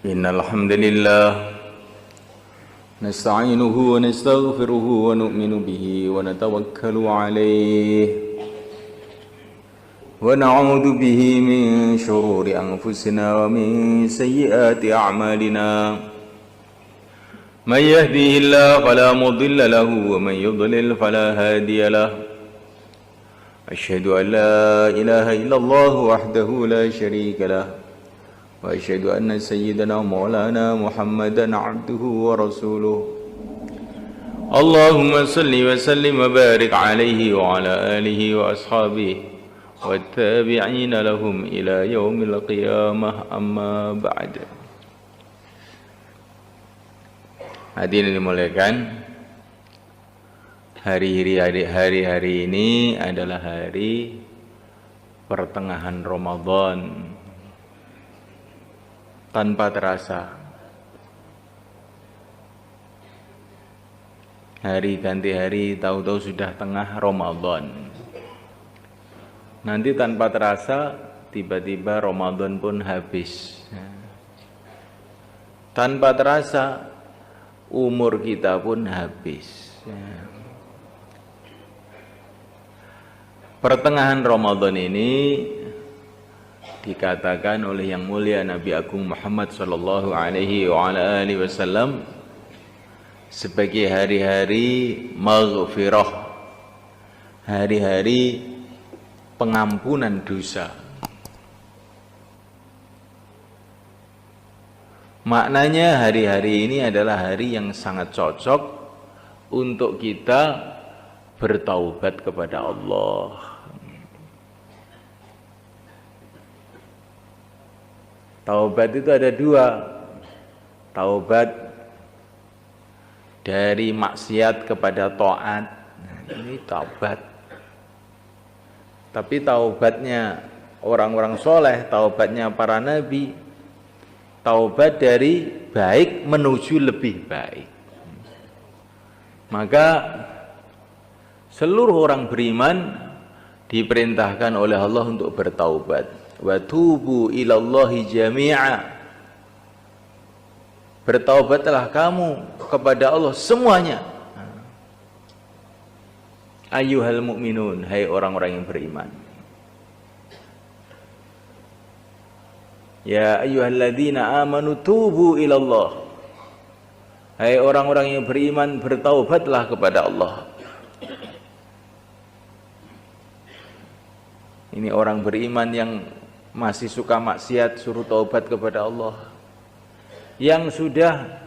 إن الحمد لله نستعينه ونستغفره ونؤمن به ونتوكل عليه ونعوذ به من شرور أنفسنا ومن سيئات أعمالنا من يهده الله فلا مضل له ومن يضلل فلا هادي له أشهد أن لا إله إلا الله وحده لا شريك له وأشهد أن سيدنا مولانا محمدا عبده ورسوله اللهم صل وسلم وبارك عليه وعلى آله وأصحابه والتابعين لهم إلى يوم القيامة أما بعد. Hadirin dimuliakan, hari-hari ini adalah hari pertengahan Ramadan. Tanpa terasa hari ganti hari, tahu-tahu sudah tengah Ramadan. Nanti tanpa terasa tiba-tiba Ramadan pun habis. Tanpa terasa umur kita pun habis. Pertengahan Ramadan ini dikatakan oleh yang mulia Nabi Agung Muhammad sallallahu alaihi wasallam sebagai hari-hari maghfirah, hari-hari pengampunan dosa. Maknanya hari-hari ini adalah hari yang sangat cocok untuk kita bertaubat kepada Allah. Taubat itu ada dua, taubat dari maksiat kepada taat, ini taubat. Tapi taubatnya orang-orang soleh, taubatnya para nabi, taubat dari baik menuju lebih baik. Maka seluruh orang beriman diperintahkan oleh Allah untuk bertaubat. Wa tubu ilallahi jami'a, bertaubatlah kamu kepada Allah semuanya. Ayyuhal mu'minun, hai orang-orang yang beriman. Ya ayyuhalladzina amanu tubu ilallah, hai orang-orang yang beriman, bertaubatlah kepada Allah. Ini orang beriman yang masih suka maksiat, suruh taubat kepada Allah. Yang sudah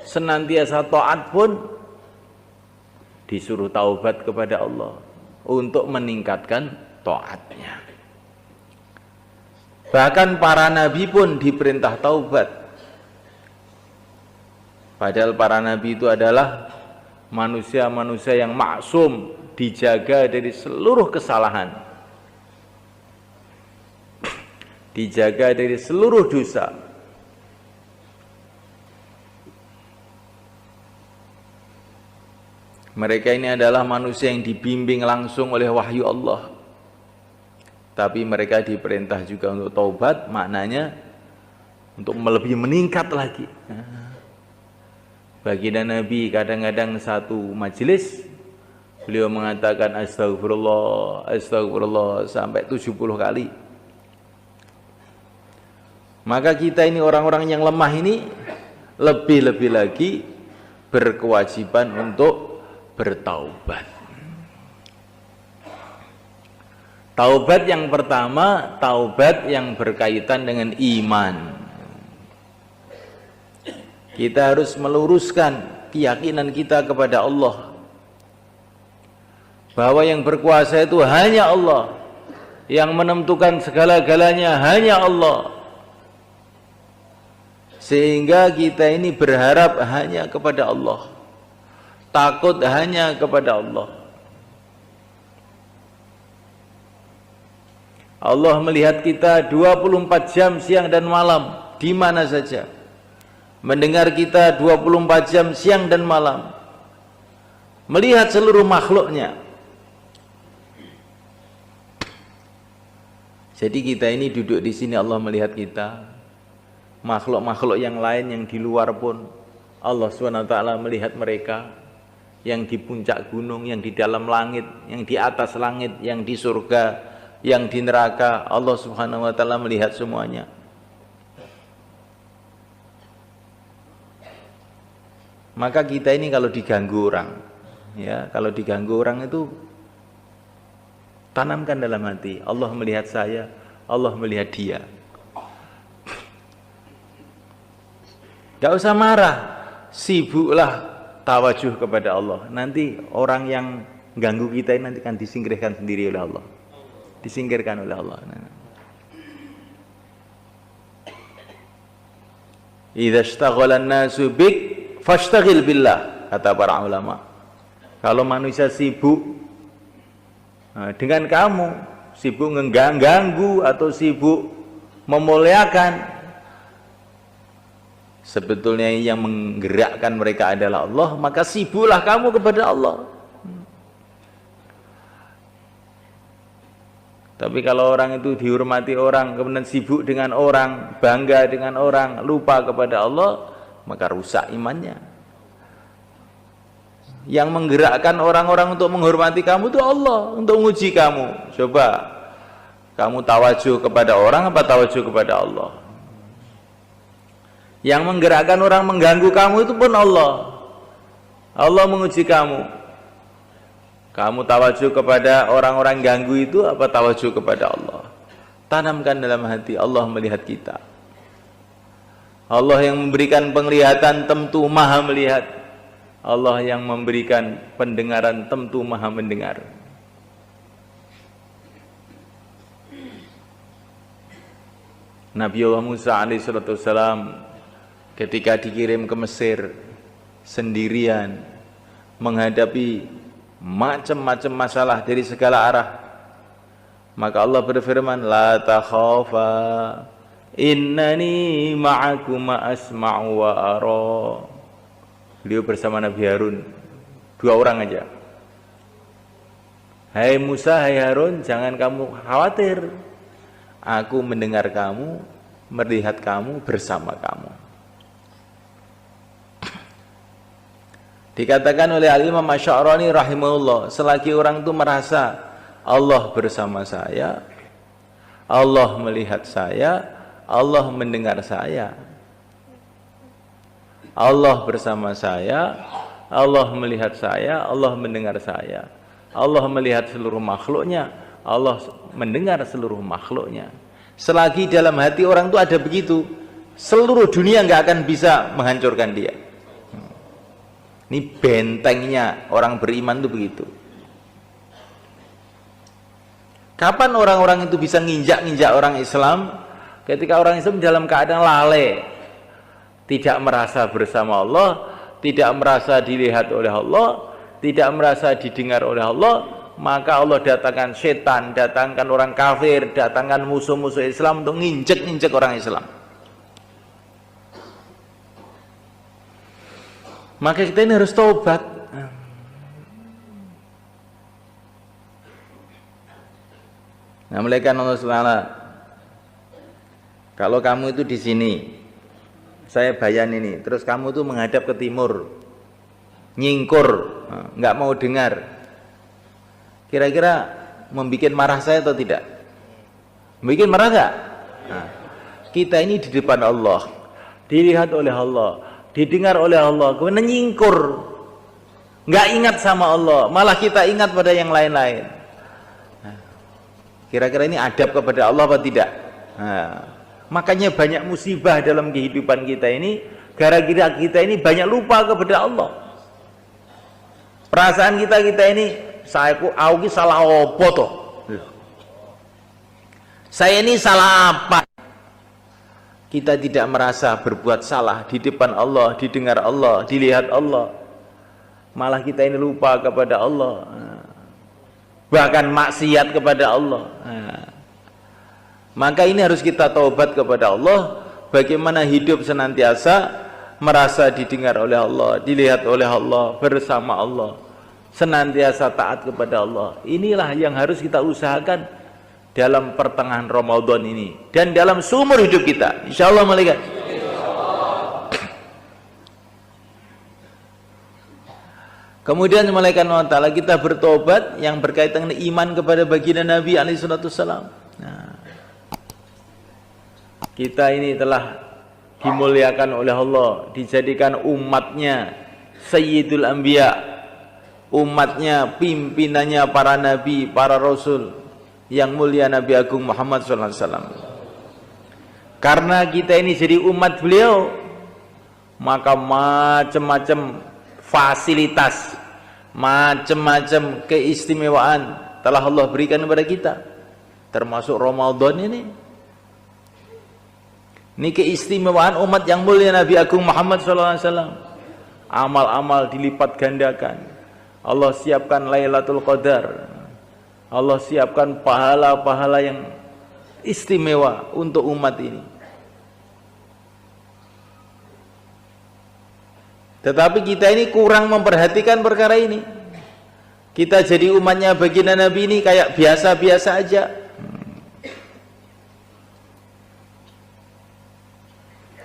senantiasa taat pun disuruh taubat kepada Allah untuk meningkatkan taatnya. Bahkan para nabi pun diperintah taubat. Padahal para nabi itu adalah manusia-manusia yang maksum, dijaga dari seluruh kesalahan, dijaga dari seluruh dosa. Mereka ini adalah manusia yang dibimbing langsung oleh wahyu Allah. Tapi mereka diperintah juga untuk taubat, maknanya untuk lebih meningkat lagi. Baginda Nabi kadang-kadang satu majelis beliau mengatakan astagfirullah, astagfirullah sampai 70 kali. Maka kita ini orang-orang yang lemah ini lebih-lebih lagi berkewajiban untuk bertaubat. Taubat yang pertama, taubat yang berkaitan dengan iman. Kita harus meluruskan keyakinan kita kepada Allah, bahwa yang berkuasa itu hanya Allah, yang menentukan segala-galanya hanya Allah. Sehingga kita ini berharap hanya kepada Allah, takut hanya kepada Allah. Allah melihat kita 24 jam siang dan malam, di mana saja. Mendengar kita 24 jam siang dan malam. Melihat seluruh makhluknya. Jadi kita ini duduk di sini, Allah melihat kita. makhluk-makhluk yang lain yang di luar pun Allah SWT melihat mereka, yang di puncak gunung, yang di dalam langit, yang di atas langit, yang di surga, yang di neraka. Allah Subhanahu wa taala melihat semuanya. Maka kita ini kalau diganggu orang, ya, kalau diganggu orang itu tanamkan dalam hati, Allah melihat saya, Allah melihat dia. Gak usah marah, sibuklah tawajuh kepada Allah. Nanti orang yang ganggu kita ini nanti akan disingkirkan sendiri oleh Allah. Disingkirkan oleh Allah. Idza ishtaghala an-nasu bik fashtaghil billah, kata para ulama. Kalau manusia sibuk dengan kamu, sibuk mengganggu atau sibuk memuliakan, sebetulnya yang menggerakkan mereka adalah Allah, maka sibuklah kamu kepada Allah. Tapi kalau orang itu dihormati orang, kemudian sibuk dengan orang, bangga dengan orang, lupa kepada Allah, maka rusak imannya. Yang menggerakkan orang-orang untuk menghormati kamu itu Allah, untuk menguji kamu. Coba kamu tawajuh kepada orang apa tawajuh kepada Allah? Yang menggerakkan orang mengganggu kamu itu pun Allah. Allah menguji kamu. Kamu tawajuh kepada orang-orang ganggu itu apa tawajuh kepada Allah? Tanamkan dalam hati, Allah melihat kita. Allah yang memberikan penglihatan tentu maha melihat. Allah yang memberikan pendengaran tentu maha mendengar. Nabiullah Musa alaihissalam ketika dikirim ke Mesir sendirian menghadapi macam-macam masalah dari segala arah, maka Allah berfirman, la takhafa innani ma'akuma asma'u wa ara. Beliau bersama Nabi Harun, 2 orang aja. Hai Musa, hai Harun, jangan kamu khawatir, aku mendengar kamu, melihat kamu, bersama kamu. Dikatakan oleh Al-Imam Asy'arani rahimahullah, selagi orang itu merasa Allah bersama saya, Allah melihat saya, Allah mendengar saya, Allah bersama saya, Allah melihat saya, Allah mendengar saya, Allah melihat seluruh makhluknya, Allah mendengar seluruh makhluknya. Selagi dalam hati orang itu ada begitu, seluruh dunia nggak akan bisa menghancurkan dia. Ini bentengnya orang beriman itu begitu. Kapan orang-orang itu bisa nginjak-nginjak orang Islam? Ketika orang Islam dalam keadaan lalai, tidak merasa bersama Allah, tidak merasa dilihat oleh Allah, tidak merasa didengar oleh Allah, maka Allah datangkan setan, datangkan orang kafir, datangkan musuh-musuh Islam untuk nginjek-nginjek orang Islam. Maka kita ini harus taubat. Nah, malaikat Allah SWT, kalau kamu itu di sini, saya bayan ini, terus kamu tuh menghadap ke timur, nyingkur, nggak mau dengar, kira-kira membuat marah saya atau tidak? Membuat marah nggak? Nah, kita ini di depan Allah, dilihat oleh Allah, didengar oleh Allah, kemudian nyingkur, nggak ingat sama Allah, malah kita ingat pada yang lain-lain. Nah, kira-kira ini adab kepada Allah apa tidak? Nah, makanya banyak musibah dalam kehidupan kita ini, gara-gara kita ini banyak lupa kepada Allah. Perasaan kita ini, aku salah apa toh? Saya ini salah apa? Kita tidak merasa berbuat salah di depan Allah, didengar Allah, dilihat Allah. Malah kita ini lupa kepada Allah. Bahkan maksiat kepada Allah. Maka ini harus kita taubat kepada Allah. Bagaimana hidup senantiasa merasa didengar oleh Allah, dilihat oleh Allah, bersama Allah, senantiasa taat kepada Allah. Inilah yang harus kita usahakan dalam pertengahan Ramadan ini dan dalam seumur hidup kita, insyaallah malaikat. Kemudian malaikat Allah Ta'ala kita bertobat yang berkaitan dengan iman kepada baginda Nabi alaihissalam. Nah, kita ini telah dimuliakan oleh Allah, dijadikan umatnya Sayyidul Anbiya, umatnya pimpinannya para nabi, para rasul yang mulia Nabi Agung Muhammad SAW. Karena kita ini jadi umat beliau, maka macam-macam fasilitas, macam-macam keistimewaan telah Allah berikan kepada kita, termasuk Ramadan ini. Ini keistimewaan umat yang mulia Nabi Agung Muhammad SAW. Amal-amal dilipat gandakan. Allah siapkan Lailatul Qadar. Allah siapkan pahala-pahala yang istimewa untuk umat ini. Tetapi kita ini kurang memperhatikan perkara ini. Kita jadi umatnya baginda Nabi ini kayak biasa-biasa aja.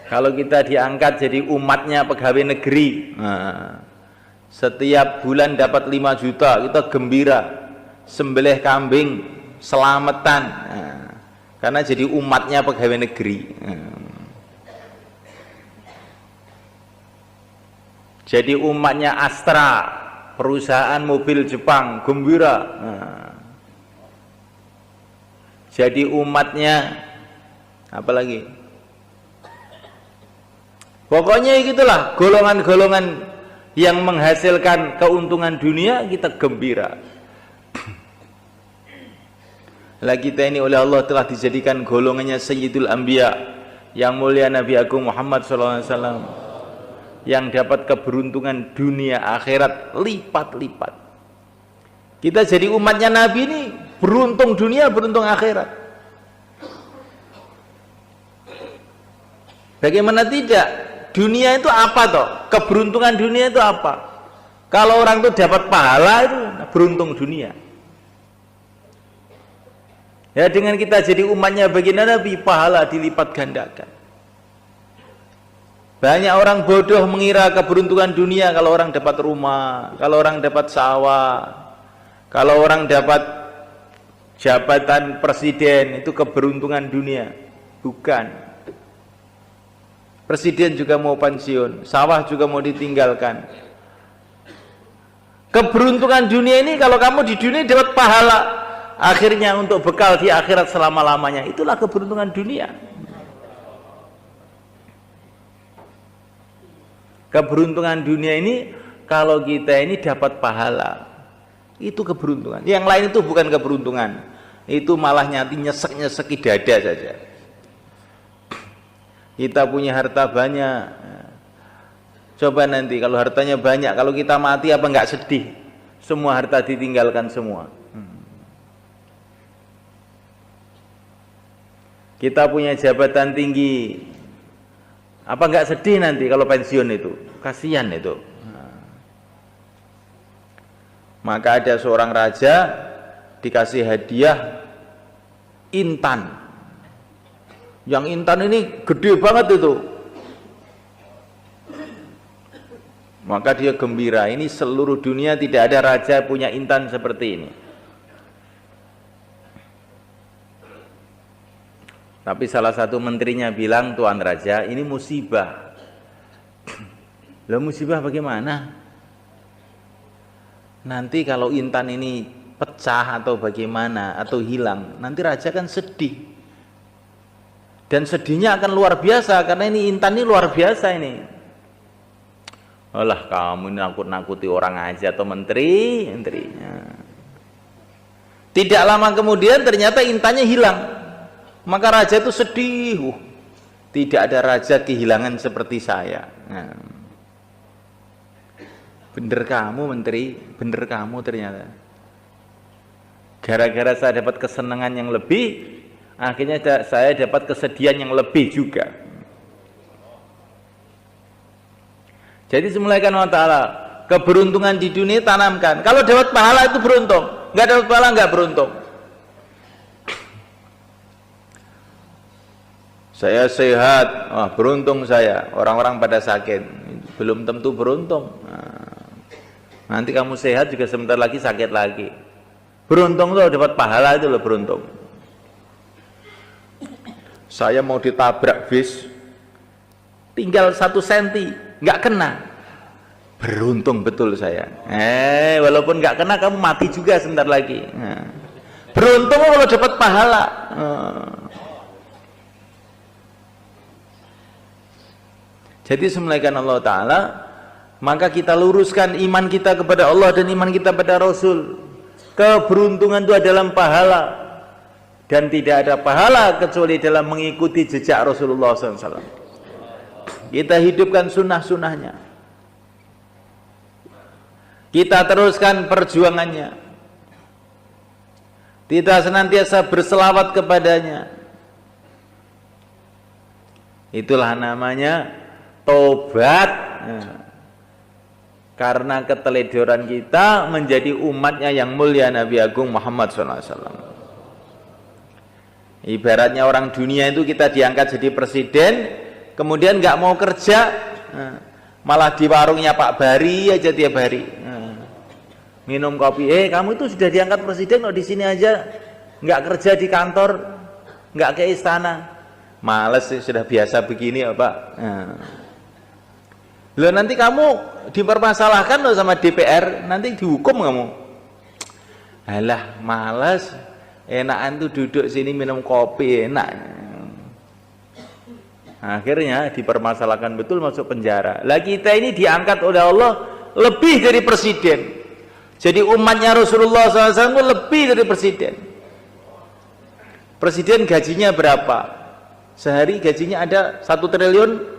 Kalau kita diangkat jadi umatnya pegawai negeri, setiap bulan dapat 5 juta, kita gembira, sembelih kambing, selamatan, karena jadi umatnya pegawai negeri. Jadi umatnya Astra, perusahaan mobil Jepang, gembira. Jadi umatnya apa lagi? Pokoknya gitulah, golongan-golongan yang menghasilkan keuntungan dunia kita gembira. Lah kita ini oleh Allah telah dijadikan golongannya Sayyidul Anbiya, yang mulia Nabi Agung Muhammad SAW, yang dapat keberuntungan dunia akhirat lipat-lipat. Kita jadi umatnya Nabi ini beruntung dunia, beruntung akhirat. Bagaimana tidak? Dunia itu apa toh? Keberuntungan dunia itu apa? Kalau orang itu dapat pahala itu beruntung dunia. Ya, dengan kita jadi umatnya baginda Nabi, pahala dilipat gandakan. Banyak orang bodoh mengira keberuntungan dunia kalau orang dapat rumah, kalau orang dapat sawah, kalau orang dapat jabatan presiden, itu keberuntungan dunia. Bukan. Presiden juga mau pensiun, sawah juga mau ditinggalkan. Keberuntungan dunia ini kalau kamu di dunia dapat pahala, akhirnya untuk bekal di akhirat selama-lamanya, itulah keberuntungan dunia. Keberuntungan dunia ini kalau kita ini dapat pahala, itu keberuntungan. Yang lain itu bukan keberuntungan, itu malah nyati nyesek-nyesek di dada saja. Kita punya harta banyak, coba nanti kalau hartanya banyak, kalau kita mati apa enggak sedih? Semua harta ditinggalkan semua. Kita punya jabatan tinggi, apa enggak sedih nanti kalau pensiun itu? Kasihan itu. Maka ada seorang raja dikasih hadiah intan. Yang intan ini gede banget itu. Maka dia gembira, ini seluruh dunia tidak ada raja punya intan seperti ini. Tapi salah satu menterinya bilang, Tuan Raja, ini musibah. Lah musibah bagaimana? Nanti kalau intan ini pecah atau bagaimana, atau hilang, nanti raja kan sedih. Dan sedihnya akan luar biasa, karena ini intan ini luar biasa ini. Alah, kamu nakut-nakuti orang aja atau menterinya. Tidak lama kemudian ternyata intannya hilang. Maka raja itu sedih. Tidak ada raja kehilangan seperti saya. Bener kamu menteri, bener kamu ternyata. Gara-gara saya dapat kesenangan yang lebih, akhirnya saya dapat kesedihan yang lebih juga. Jadi semulaikan Allah Ta'ala, keberuntungan di dunia tanamkan. Kalau dapat pahala itu beruntung, nggak dapat pahala nggak beruntung. Saya sehat, wah beruntung saya. Orang-orang pada sakit, belum tentu beruntung. Nanti kamu sehat juga sebentar lagi sakit lagi. Beruntung loh dapat pahala itu loh, beruntung. Saya mau ditabrak bis, tinggal 1 senti, nggak kena. Beruntung betul saya. Walaupun nggak kena, kamu mati juga sebentar lagi. Beruntung kalau dapat pahala. Jadi semulaikan Allah Ta'ala, maka kita luruskan iman kita kepada Allah dan iman kita pada Rasul. Keberuntungan itu adalah pahala, dan tidak ada pahala kecuali dalam mengikuti jejak Rasulullah SAW. Kita hidupkan sunnah-sunnahnya, kita teruskan perjuangannya, kita senantiasa berselawat kepadanya. Itulah namanya tobat. Karena keteledoran kita menjadi umatnya yang mulia Nabi Agung Muhammad SAW. Ibaratnya orang dunia itu kita diangkat jadi presiden, kemudian nggak mau kerja, malah di warungnya Pak Bari aja tiap hari, minum kopi. Kamu itu sudah diangkat presiden kok di sini aja, nggak kerja di kantor, nggak ke istana. Males sih, sudah biasa begini ya Pak. Loh, nanti kamu dipermasalahkan loh sama DPR, nanti dihukum kamu. Alah, malas, enakan tuh duduk sini minum kopi, enak. Akhirnya dipermasalahkan betul, masuk penjara. Lah kita ini diangkat oleh Allah lebih dari presiden. Jadi umatnya Rasulullah SAW lebih dari presiden. Presiden gajinya berapa? Sehari gajinya ada 1 triliun.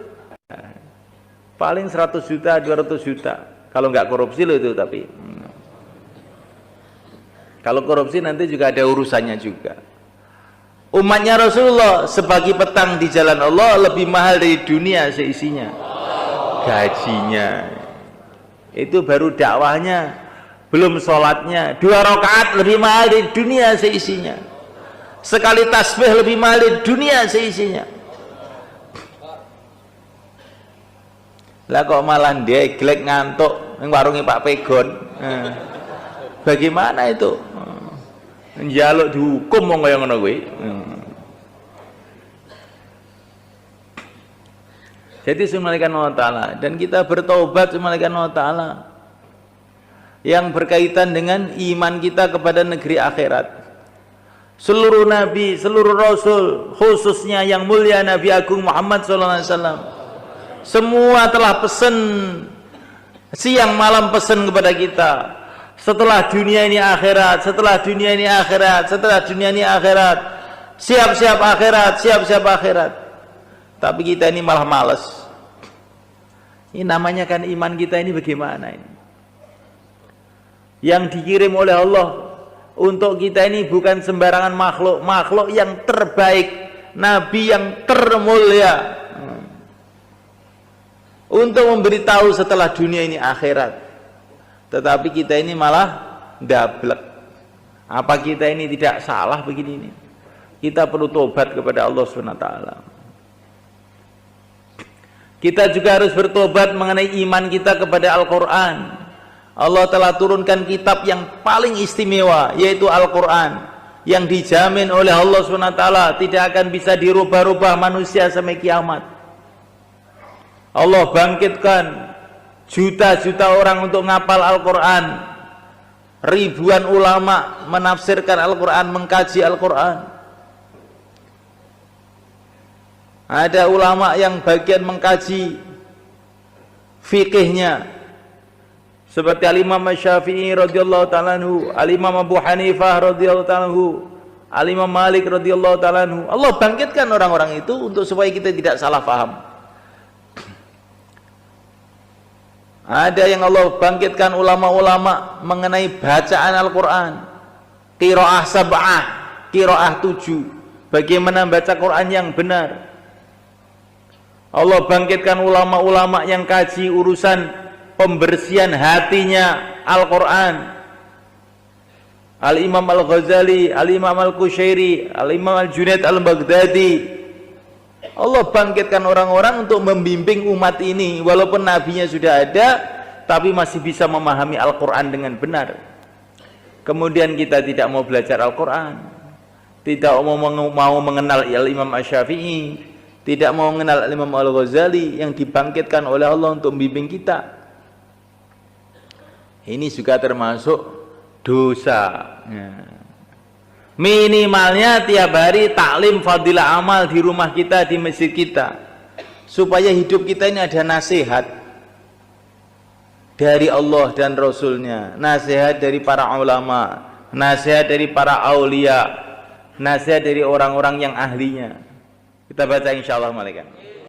Paling 100 juta, 200 juta. Kalau nggak korupsi loh itu, tapi kalau korupsi nanti juga ada urusannya juga. Umatnya Rasulullah sebagi petang di jalan Allah lebih mahal dari dunia seisinya. Gajinya. Itu baru dakwahnya, belum sholatnya. 2 rakaat lebih mahal dari dunia seisinya. Sekali tasbih lebih mahal dari dunia seisinya. Lah kok malah dia gelek ngantuk yang warungnya Pak Pegon. Bagaimana itu? Njaluk dihukum wong kaya ngono kuwi. Jadi semulaikan Allah Ta'ala, dan kita bertobat semulaikan Allah Ta'ala yang berkaitan dengan iman kita kepada negeri akhirat. Seluruh nabi, seluruh rasul, khususnya yang mulia Nabi Agung Muhammad SAW, semua telah pesan, siang malam pesan kepada kita, setelah dunia ini akhirat, setelah dunia ini akhirat, setelah dunia ini akhirat, siap-siap akhirat, siap-siap akhirat. Tapi kita ini malah malas. Ini namanya kan iman kita ini bagaimana ini? Yang dikirim oleh Allah untuk kita ini bukan sembarangan makhluk, makhluk yang terbaik, nabi yang termulia, untuk memberitahu setelah dunia ini akhirat. Tetapi kita ini malah dablek. Apa kita ini tidak salah begini ini? Kita perlu tobat kepada Allah SWT. Kita juga harus bertobat mengenai iman kita kepada Al-Quran. Allah telah turunkan kitab yang paling istimewa, yaitu Al-Quran, yang dijamin oleh Allah SWT tidak akan bisa dirubah-rubah manusia sampai kiamat. Allah bangkitkan juta-juta orang untuk ngapal Al-Quran. Ribuan ulama menafsirkan Al-Quran, mengkaji Al-Quran. Ada ulama yang bagian mengkaji fikihnya, seperti Al-Imam Syafi'i radhiyallahu ta'ala anhu, Al-Imam Abu Hanifah radhiyallahu ta'ala anhu, Al-Imam Malik radhiyallahu ta'ala anhu. Allah bangkitkan orang-orang itu untuk supaya kita tidak salah paham. Ada yang Allah bangkitkan ulama-ulama mengenai bacaan Al-Quran, qiraah sab'ah, qiraah 7, bagaimana baca Quran yang benar. Allah bangkitkan ulama-ulama yang kaji urusan pembersihan hatinya Al-Quran. Al-Imam Al-Ghazali, Al-Imam Al-Qushairi, Al-Imam Al-Junaid Al-Baghdadi. Allah bangkitkan orang-orang untuk membimbing umat ini. Walaupun nabinya sudah ada, tapi masih bisa memahami Al-Quran dengan benar. Kemudian kita tidak mau belajar Al-Quran, tidak mau mengenal Imam Asy-Syafi'i, tidak mau mengenal Imam Al-Ghazali yang dibangkitkan oleh Allah untuk membimbing kita. Ini juga termasuk dosa. Minimalnya tiap hari taklim fadilah amal di rumah kita, di masjid kita, supaya hidup kita ini ada nasihat dari Allah dan Rasulnya, nasihat dari para ulama, nasihat dari para aulia, nasihat dari orang-orang yang ahlinya. Kita baca insyaallah malaikat.